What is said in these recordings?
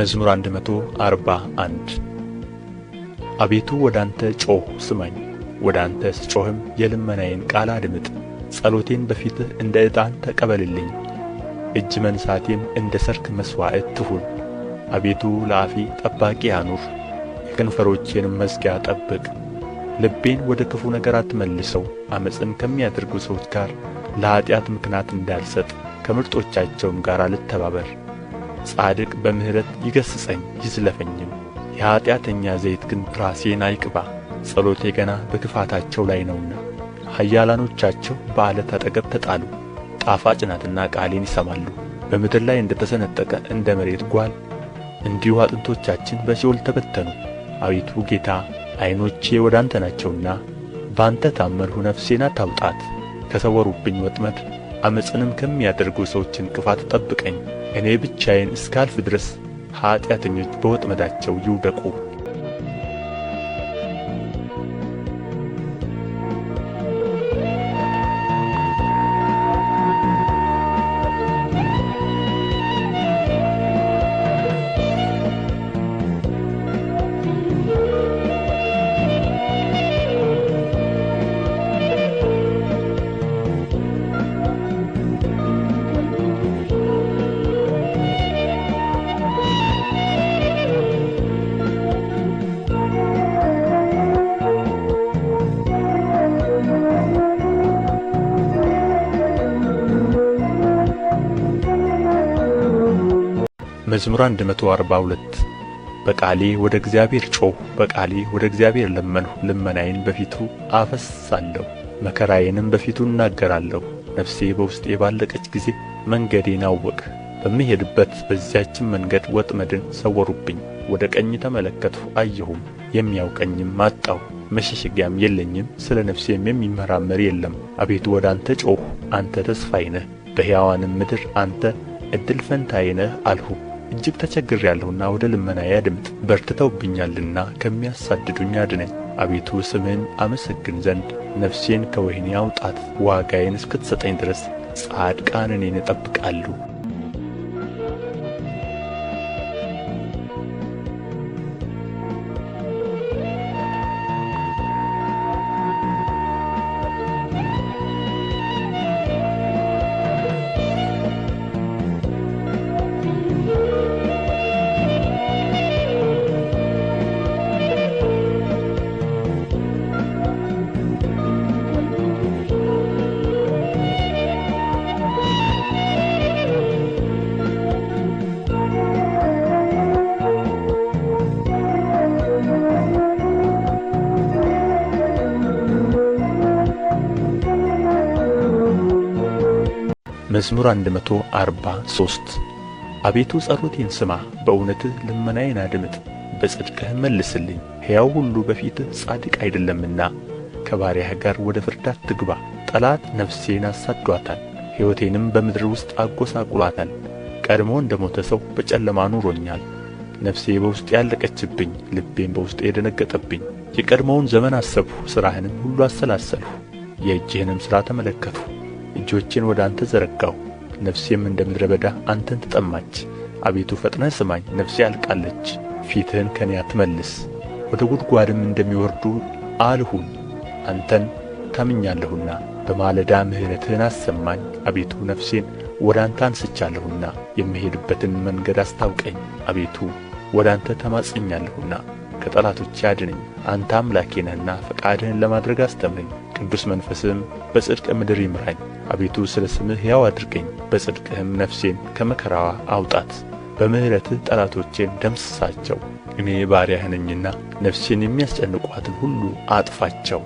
መዝሙር 141 አቤቱ ወደ አንተ ጮኽሁ ስማኝ፣ ወደ አንተ ስጮኽም የልመናዬን ቃል አድምጥ። ጸሎቴን በፊትህ እንደ ዕጣን ተቀበልልኝ፣ እጅ መንሣቴም እንደ ሠርክ መሥዋዕት ትሁን። አቤቱ ለአፌ ጠባቂ አኑር፣ የከንፈሮቼንም መዝጊያ ጠብቅ። ልቤን ወደ ክፉ ነገር አትመልሰው፣ ዓመፅን ከሚያደርጉ ሰዎች ጋር ለኃጢአት ምክንያት እንዳልሰጥ፣ ከምርጦቻቸውም ጋር አልተባበር። ጻድቅ በምሕረት ይገሥጸኝ ይዝለፈኝም፣ የኀጢአተኛ ዘይት ግን ራሴን አይቅባ። ጸሎቴ ገና በክፋታቸው ላይ ነውና፣ ኃያላኖቻቸው በዓለት አጠገብ ተጣሉ። ጣፋጭ ናትና ቃሌን ይሰማሉ። በምድር ላይ እንደ ተሰነጠቀ እንደ መሬት ጓል እንዲሁ አጥንቶቻችን በሲኦል ተበተኑ። አቤቱ ጌታ ዐይኖቼ ወደ አንተ ናቸውና፣ በአንተ ታመንሁ፣ ነፍሴን አታውጣት። ከሰወሩብኝ ወጥመድ ዓመፅንም ከሚያደርጉ ሰዎች እንቅፋት ጠብቀኝ። እኔ ብቻዬን እስካልፍ ድረስ ኀጢአተኞች በወጥመዳቸው ይውደቁ። መዝሙር 142 በቃሌ ወደ እግዚአብሔር ጮኽሁ፣ በቃሌ ወደ እግዚአብሔር ለመንሁ። ልመናዬን በፊቱ አፈስሳለሁ፣ መከራዬንም በፊቱ እናገራለሁ። ነፍሴ በውስጤ ባለቀች ጊዜ መንገዴን አወቅህ። በምሄድበት በዚያችም መንገድ ወጥመድን ሰወሩብኝ። ወደ ቀኝ ተመለከትሁ አየሁም፣ የሚያውቀኝም አጣሁ። መሸሸጊያም የለኝም፣ ስለ ነፍሴም የሚመራመር የለም። አቤቱ ወደ አንተ ጮኽሁ፣ አንተ ተስፋዬ ነህ። በሕያዋንም ምድር አንተ ዕድል ፈንታዬ ነህ አልሁ። እጅግ ተቸግሬአለሁና ወደ ልመናዬ አድምጥ። በርትተውብኛልና ከሚያሳድዱኝ አድነኝ። አቤቱ ስምህን አመሰግን ዘንድ ነፍሴን ከወህኒ አውጣት። ዋጋዬን እስክትሰጠኝ ድረስ ጻድቃን እኔን ይጠብቃሉ። መዝሙር 143 አቤቱ ጸሎቴን ስማ፣ በእውነትህ ልመናዬን አድምጥ፣ በጽድቅህም መልስልኝ። ሕያው ሁሉ በፊትህ ጻድቅ አይደለምና ከባሪያህ ጋር ወደ ፍርድ አትግባ። ጠላት ነፍሴን አሳድዶአታል፣ ሕይወቴንም በምድር ውስጥ አጐሳቁሏታል። ቀድሞ እንደ ሞተ ሰው በጨለማ ኑሮኛል። ነፍሴ በውስጤ ያለቀችብኝ፣ ልቤም በውስጤ የደነገጠብኝ። የቀድሞውን ዘመን አሰብሁ፣ ሥራህንም ሁሉ አሰላሰልሁ። የእጅህንም ሥራ ተመለከትሁ። እጆቼን ወደ አንተ ዘረጋሁ፣ ነፍሴም እንደ ምድረ በዳ አንተን ትጠማች። አቤቱ ፈጥነህ ስማኝ፣ ነፍሴ አልቃለች። ፊትህን ከኔ አትመልስ፣ ወደ ጕድጓድም እንደሚወርዱ አልሁን። አንተን ታምኛለሁና በማለዳ ምሕረትህን አሰማኝ። አቤቱ ነፍሴን ወደ አንተ አንስቻለሁና የምሄድበትን መንገድ አስታውቀኝ። አቤቱ ወደ አንተ ተማጽኛለሁና ከጠላቶቼ አድነኝ። አንተ አምላኬ ነህና ፈቃድህን ለማድረግ አስተምረኝ። ቅዱስ መንፈስህም በጽድቅ ምድር ይምራኝ። አቤቱ ስለ ስምህ ሕያው አድርገኝ፣ በጽድቅህም ነፍሴን ከመከራዋ አውጣት። በምሕረትህ ጠላቶቼን ደምስሳቸው። እኔ ባሪያህ ነኝና ነፍሴን የሚያስጨንቋትን ሁሉ አጥፋቸው።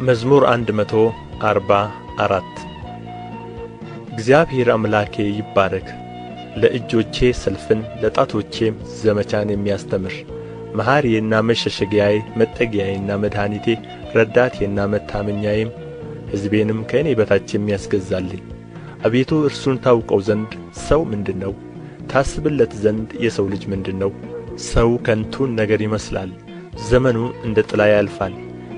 መዝሙር 144 እግዚአብሔር አምላኬ ይባረክ። ለእጆቼ ሰልፍን ለጣቶቼም ዘመቻን የሚያስተምር መሐሪዬና መሸሸጊያዬ መጠጊያዬና መድኃኒቴ ረዳቴና መታመኛዬም ሕዝቤንም ከእኔ በታች የሚያስገዛልኝ። አቤቱ እርሱን ታውቀው ዘንድ ሰው ምንድር ነው? ታስብለት ዘንድ የሰው ልጅ ምንድር ነው? ሰው ከንቱን ነገር ይመስላል፣ ዘመኑ እንደ ጥላ ያልፋል።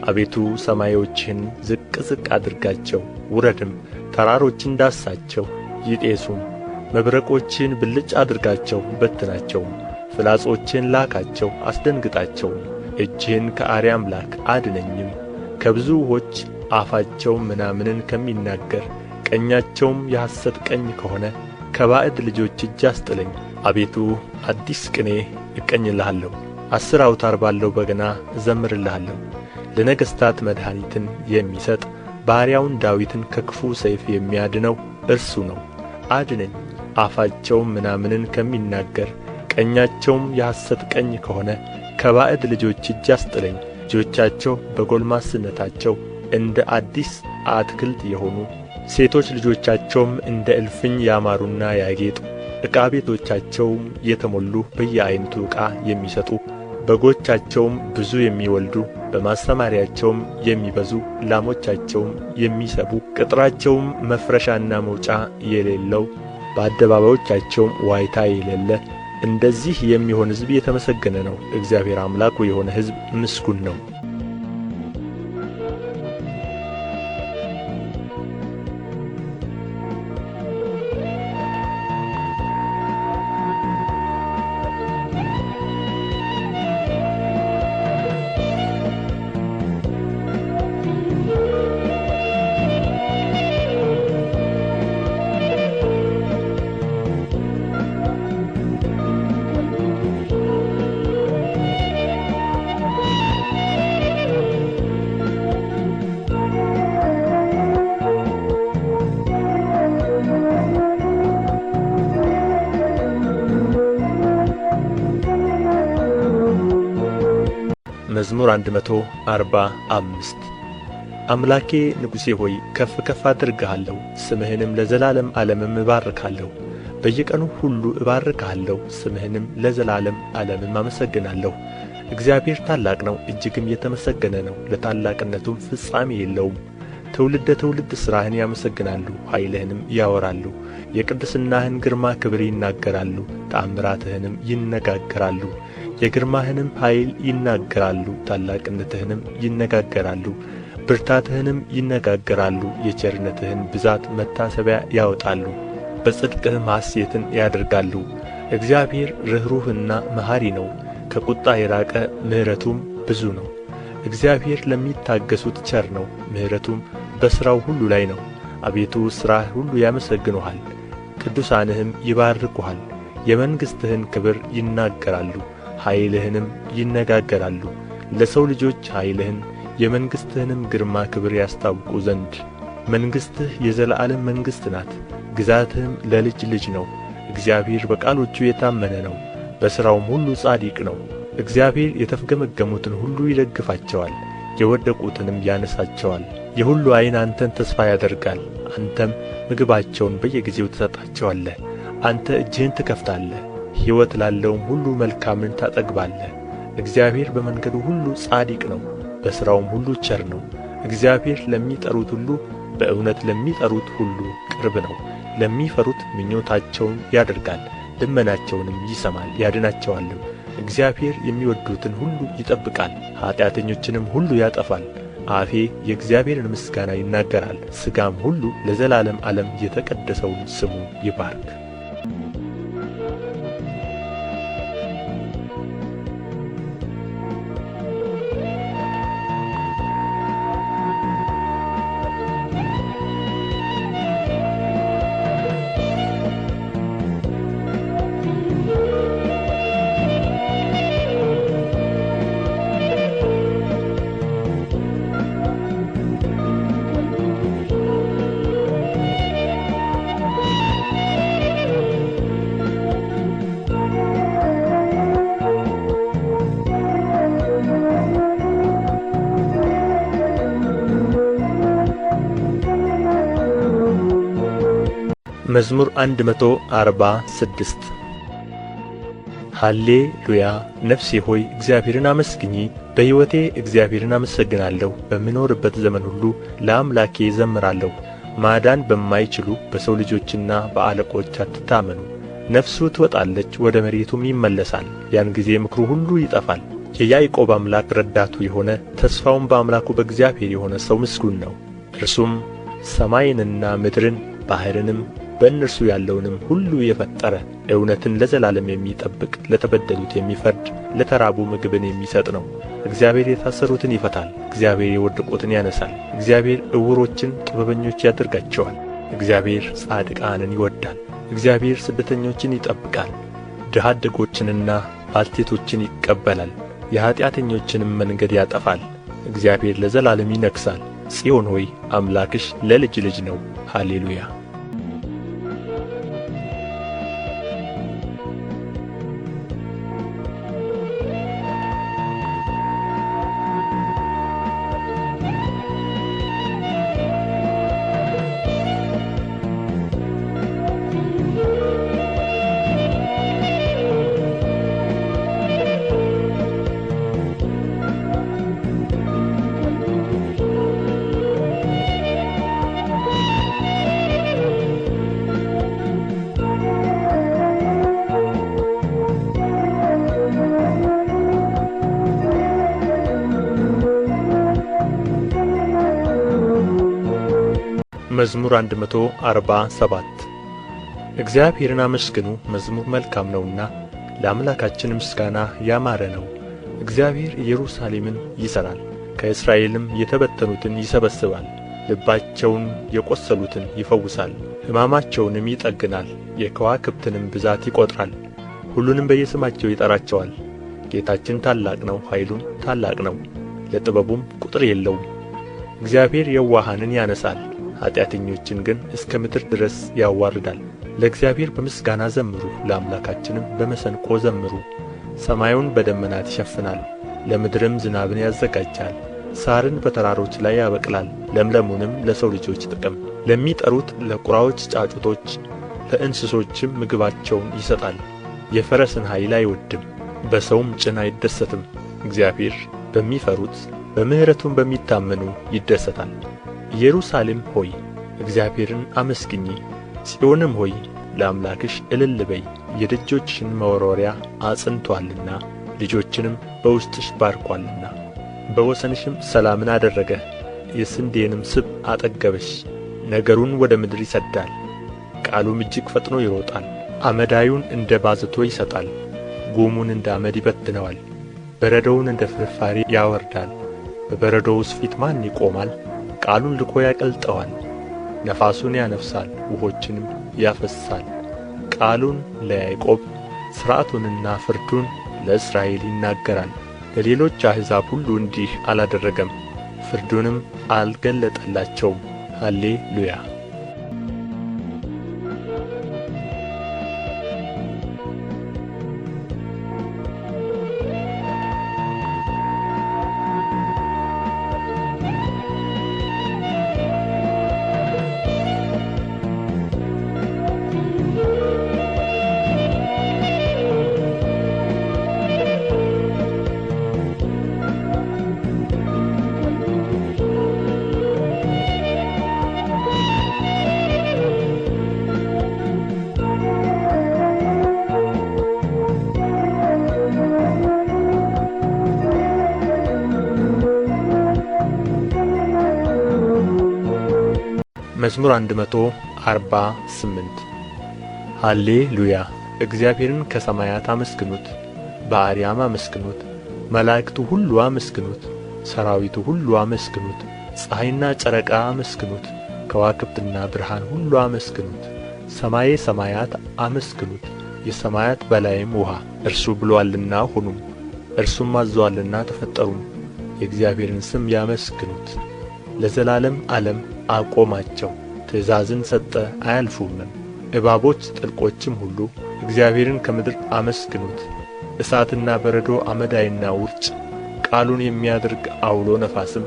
አቤቱ ሰማዮችህን ዝቅ ዝቅ አድርጋቸው፣ ውረድም፣ ተራሮችን ዳስሳቸው ይጤሱም። መብረቆችህን ብልጭ አድርጋቸው በትናቸውም፣ ፍላጾችህን ላካቸው አስደንግጣቸውም። እጅህን ከአርያም ላክ አድነኝም፣ ከብዙ ውኆች አፋቸውም ምናምንን ከሚናገር ቀኛቸውም የሐሰት ቀኝ ከሆነ ከባዕድ ልጆች እጅ አስጥለኝ። አቤቱ አዲስ ቅኔ እቀኝልሃለሁ፣ 10 አውታር ባለው በገና እዘምርልሃለሁ። ለነገሥታት መድኃኒትን የሚሰጥ ባሪያውን ዳዊትን ከክፉ ሰይፍ የሚያድነው እርሱ ነው። አድነኝ፣ አፋቸውም ምናምንን ከሚናገር ቀኛቸውም የሐሰት ቀኝ ከሆነ ከባዕድ ልጆች እጅ አስጥለኝ። ልጆቻቸው በጎልማስነታቸው እንደ አዲስ አትክልት የሆኑ ሴቶች ልጆቻቸውም እንደ እልፍኝ ያማሩና ያጌጡ፣ ዕቃ ቤቶቻቸውም የተሞሉ በየዓይነቱ ዕቃ የሚሰጡ፣ በጎቻቸውም ብዙ የሚወልዱ በማሰማርያቸውም የሚበዙ፣ ላሞቻቸውም የሚሰቡ፣ ቅጥራቸውም መፍረሻና መውጫ የሌለው በአደባባዮቻቸውም ዋይታ የሌለ፣ እንደዚህ የሚሆን ሕዝብ የተመሰገነ ነው። እግዚአብሔር አምላኩ የሆነ ሕዝብ ምስጉን ነው። መዝሙር 145 አምላኬ ንጉሤ ሆይ ከፍ ከፍ አደርግሃለሁ፣ ስምህንም ለዘላለም ዓለምም እባርካለሁ። በየቀኑ ሁሉ እባርክሃለሁ፣ ስምህንም ለዘላለም ዓለምም አመሰግናለሁ። እግዚአብሔር ታላቅ ነው፣ እጅግም የተመሰገነ ነው፣ ለታላቅነቱም ፍጻሜ የለውም። ትውልደ ትውልድ ሥራህን ያመሰግናሉ፣ ኃይልህንም ያወራሉ። የቅድስናህን ግርማ ክብር ይናገራሉ፣ ተአምራትህንም ይነጋገራሉ። የግርማህንም ኃይል ይናገራሉ፣ ታላቅነትህንም ይነጋገራሉ። ብርታትህንም ይነጋገራሉ፣ የቸርነትህን ብዛት መታሰቢያ ያወጣሉ። በጽድቅህም ሐሤትን ያደርጋሉ። እግዚአብሔር ርኅሩህና መሐሪ ነው፣ ከቁጣ የራቀ ምሕረቱም ብዙ ነው። እግዚአብሔር ለሚታገሡት ቸር ነው፣ ምሕረቱም በሥራው ሁሉ ላይ ነው። አቤቱ ሥራህ ሁሉ ያመሰግኑሃል፣ ቅዱሳንህም ይባርኩሃል። የመንግሥትህን ክብር ይናገራሉ፣ ኃይልህንም ይነጋገራሉ። ለሰው ልጆች ኃይልህን የመንግሥትህንም ግርማ ክብር ያስታውቁ ዘንድ። መንግሥትህ የዘላለም መንግሥት ናት፣ ግዛትህም ለልጅ ልጅ ነው። እግዚአብሔር በቃሎቹ የታመነ ነው፣ በሥራውም ሁሉ ጻድቅ ነው። እግዚአብሔር የተፍገመገሙትን ሁሉ ይደግፋቸዋል፣ የወደቁትንም ያነሣቸዋል። የሁሉ ዓይን አንተን ተስፋ ያደርጋል፣ አንተም ምግባቸውን በየጊዜው ትሰጣቸዋለህ። አንተ እጅህን ትከፍታለህ፣ ሕይወት ላለውም ሁሉ መልካምን ታጠግባለህ። እግዚአብሔር በመንገዱ ሁሉ ጻድቅ ነው፣ በሥራውም ሁሉ ቸር ነው። እግዚአብሔር ለሚጠሩት ሁሉ በእውነት ለሚጠሩት ሁሉ ቅርብ ነው። ለሚፈሩት ምኞታቸውን ያደርጋል፣ ልመናቸውንም ይሰማል ያድናቸዋልም። እግዚአብሔር የሚወዱትን ሁሉ ይጠብቃል፣ ኀጢአተኞችንም ሁሉ ያጠፋል። አፌ የእግዚአብሔርን ምስጋና ይናገራል፣ ሥጋም ሁሉ ለዘላለም ዓለም የተቀደሰውን ስሙን ይባርክ። መዝሙር 146 ሃሌ ሉያ። ነፍሴ ሆይ እግዚአብሔርን አመስግኚ። በሕይወቴ እግዚአብሔርን አመሰግናለሁ። በምኖርበት ዘመን ሁሉ ለአምላኬ እዘምራለሁ። ማዳን በማይችሉ በሰው ልጆችና በአለቆች አትታመኑ። ነፍሱ ትወጣለች፣ ወደ መሬቱም ይመለሳል። ያን ጊዜ ምክሩ ሁሉ ይጠፋል። የያዕቆብ አምላክ ረዳቱ የሆነ ተስፋውም በአምላኩ በእግዚአብሔር የሆነ ሰው ምስጉን ነው። እርሱም ሰማይንና ምድርን ባሕርንም በእነርሱ ያለውንም ሁሉ የፈጠረ እውነትን ለዘላለም የሚጠብቅ ለተበደሉት የሚፈርድ ለተራቡ ምግብን የሚሰጥ ነው። እግዚአብሔር የታሰሩትን ይፈታል። እግዚአብሔር የወደቁትን ያነሣል። እግዚአብሔር ዕውሮችን ጥበበኞች ያደርጋቸዋል። እግዚአብሔር ጻድቃንን ይወድዳል። እግዚአብሔር ስደተኞችን ይጠብቃል። ድሀ አደጎችንና ባልቴቶችን ይቀበላል። የኀጢአተኞችንም መንገድ ያጠፋል። እግዚአብሔር ለዘላለም ይነግሣል። ጽዮን ሆይ አምላክሽ ለልጅ ልጅ ነው። ሃሌሉያ። መዝሙር 147 እግዚአብሔርን አመስግኑ፣ መዝሙር መልካም ነውና ለአምላካችን ምስጋና ያማረ ነው። እግዚአብሔር ኢየሩሳሌምን ይሠራል፣ ከእስራኤልም የተበተኑትን ይሰበስባል። ልባቸውን የቈሰሉትን ይፈውሳል፣ ሕማማቸውንም ይጠግናል። የከዋክብትንም ብዛት ይቈጥራል፣ ሁሉንም በየስማቸው ይጠራቸዋል። ጌታችን ታላቅ ነው፣ ኃይሉም ታላቅ ነው፣ ለጥበቡም ቍጥር የለውም። እግዚአብሔር የዋሃንን ያነሣል፣ ኃጢአተኞችን ግን እስከ ምድር ድረስ ያዋርዳል። ለእግዚአብሔር በምስጋና ዘምሩ፣ ለአምላካችንም በመሰንቆ ዘምሩ። ሰማዩን በደመናት ይሸፍናል፣ ለምድርም ዝናብን ያዘጋጃል። ሣርን በተራሮች ላይ ያበቅላል፣ ለምለሙንም ለሰው ልጆች ጥቅም። ለሚጠሩት ለቁራዎች ጫጩቶች፣ ለእንስሶችም ምግባቸውን ይሰጣል። የፈረስን ኃይል አይወድም፣ በሰውም ጭን አይደሰትም። እግዚአብሔር በሚፈሩት በምሕረቱም በሚታመኑ ይደሰታል። ኢየሩሳሌም ሆይ እግዚአብሔርን አመስግኚ፣ ጽዮንም ሆይ ለአምላክሽ እልል በይ። የደጆችሽን መወርወሪያ አጽንቶአልና ልጆችንም በውስጥሽ ባርኮአልና። በወሰንሽም ሰላምን አደረገ፣ የስንዴንም ስብ አጠገበሽ። ነገሩን ወደ ምድር ይሰድዳል፣ ቃሉም እጅግ ፈጥኖ ይሮጣል። አመዳዩን እንደ ባዘቶ ይሰጣል፣ ጉሙን እንደ አመድ ይበትነዋል። በረዶውን እንደ ፍርፋሪ ያወርዳል። በበረዶውስ ፊት ማን ይቆማል? ቃሉን ልኮ ያቀልጠዋል። ነፋሱን ያነፍሳል፣ ውኆችንም ያፈስሳል። ቃሉን ለያዕቆብ ሥርዓቱንና ፍርዱን ለእስራኤል ይናገራል። ለሌሎች አሕዛብ ሁሉ እንዲህ አላደረገም፣ ፍርዱንም አልገለጠላቸውም። ሃሌ ሉያ። መዝሙር 148 ሃሌ ሉያ። እግዚአብሔርን ከሰማያት አመስግኑት፣ በአርያም አመስግኑት። መላእክቱ ሁሉ አመስግኑት፣ ሠራዊቱ ሁሉ አመስግኑት። ፀሐይና ጨረቃ አመስግኑት፣ ከዋክብትና ብርሃን ሁሉ አመስግኑት። ሰማየ ሰማያት አመስግኑት፣ የሰማያት በላይም ውኃ። እርሱ ብሎአልና ሁኑም፣ እርሱም አዝዞአልና ተፈጠሩም። የእግዚአብሔርን ስም ያመስግኑት። ለዘላለም ዓለም አቆማቸው። ትእዛዝን ሰጠ አያልፉምም። እባቦች ጥልቆችም ሁሉ እግዚአብሔርን ከምድር አመስግኑት። እሳትና በረዶ አመዳይና ውርጭ ቃሉን የሚያደርግ ዐውሎ ነፋስም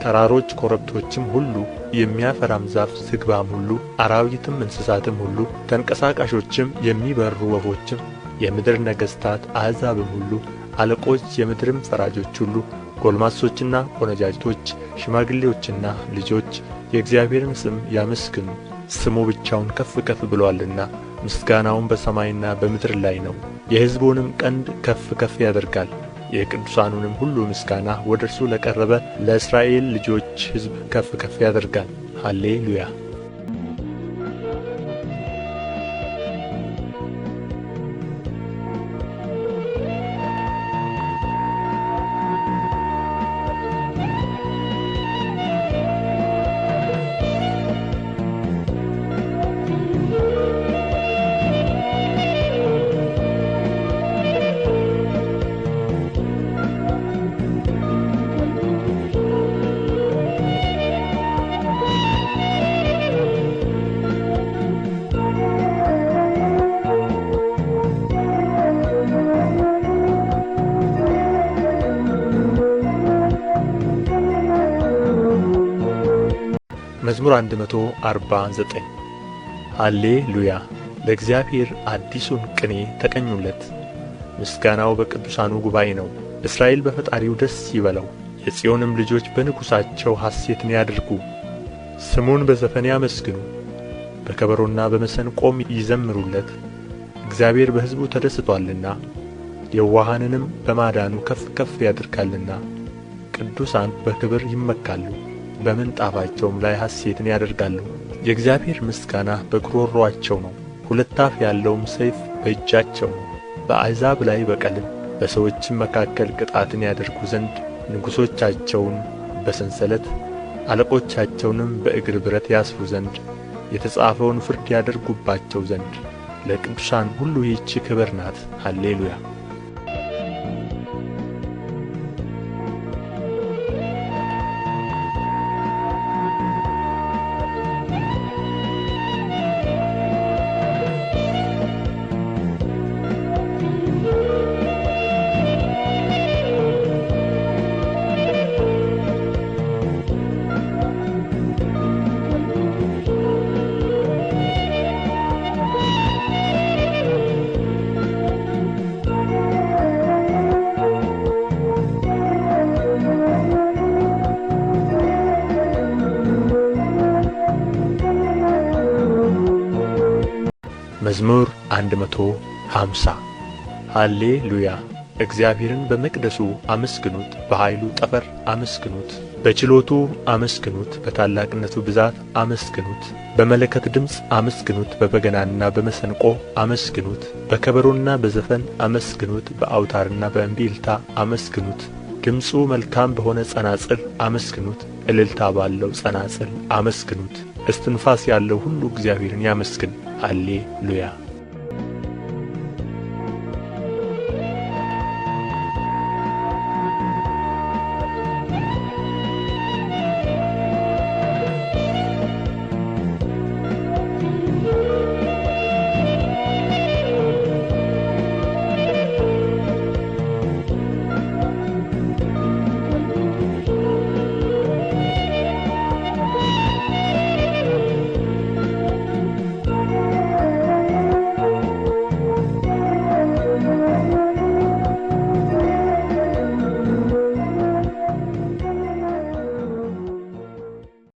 ተራሮች ኮረብቶችም ሁሉ፣ የሚያፈራም ዛፍ ዝግባም ሁሉ፣ አራዊትም እንስሳትም ሁሉ፣ ተንቀሳቃሾችም የሚበሩ ወፎችም፣ የምድር ነገሥታት አሕዛብም ሁሉ፣ አለቆች የምድርም ፈራጆች ሁሉ፣ ጎልማሶችና ቆነጃጅቶች፣ ሽማግሌዎችና ልጆች የእግዚአብሔርን ስም ያመስግኑ። ስሙ ብቻውን ከፍ ከፍ ብሎአልና ምስጋናውም በሰማይና በምድር ላይ ነው። የሕዝቡንም ቀንድ ከፍ ከፍ ያደርጋል። የቅዱሳኑንም ሁሉ ምስጋና ወደ እርሱ ለቀረበ ለእስራኤል ልጆች ሕዝብ ከፍ ከፍ ያደርጋል። ሃሌ ሉያ። መዝሙር 149 ሃሌ ሉያ። ለእግዚአብሔር አዲሱን ቅኔ ተቀኙለት። ምስጋናው በቅዱሳኑ ጉባኤ ነው። እስራኤል በፈጣሪው ደስ ይበለው፣ የጽዮንም ልጆች በንጉሣቸው ሐሴትን ያድርጉ። ስሙን በዘፈን ያመስግኑ፣ በከበሮና በመሰንቆም ይዘምሩለት። እግዚአብሔር በሕዝቡ ተደስቶአልና የዋሃንንም በማዳኑ ከፍ ከፍ ያደርጋልና። ቅዱሳን በክብር ይመካሉ፣ በምንጣፋቸውም ላይ ሐሴትን ያደርጋሉ። የእግዚአብሔር ምስጋና በጕሮሮአቸው ነው፣ ሁለት አፍ ያለውም ሰይፍ በእጃቸው ነው። በአሕዛብ ላይ በቀልን በሰዎችም መካከል ቅጣትን ያደርጉ ዘንድ ንጉሦቻቸውን በሰንሰለት አለቆቻቸውንም በእግር ብረት ያስሩ ዘንድ የተጻፈውን ፍርድ ያደርጉባቸው ዘንድ ለቅዱሳን ሁሉ ይህች ክብር ናት። ሃሌ ሉያ። መዝሙር 150 ሃሌ ሉያ። እግዚአብሔርን በመቅደሱ አመስግኑት፣ በኃይሉ ጠፈር አመስግኑት፣ በችሎቱ አመስግኑት፣ በታላቅነቱ ብዛት አመስግኑት። በመለከት ድምፅ አመስግኑት፣ በበገናና በመሰንቆ አመስግኑት፣ በከበሮና በዘፈን አመስግኑት፣ በአውታርና በእምቢልታ አመስግኑት። ድምፁ መልካም በሆነ ጸናጽል አመስግኑት፣ እልልታ ባለው ጸናጽል አመስግኑት። እስትንፋስ ያለው ሁሉ እግዚአብሔርን ያመስግን። ሃሌ ሉያ።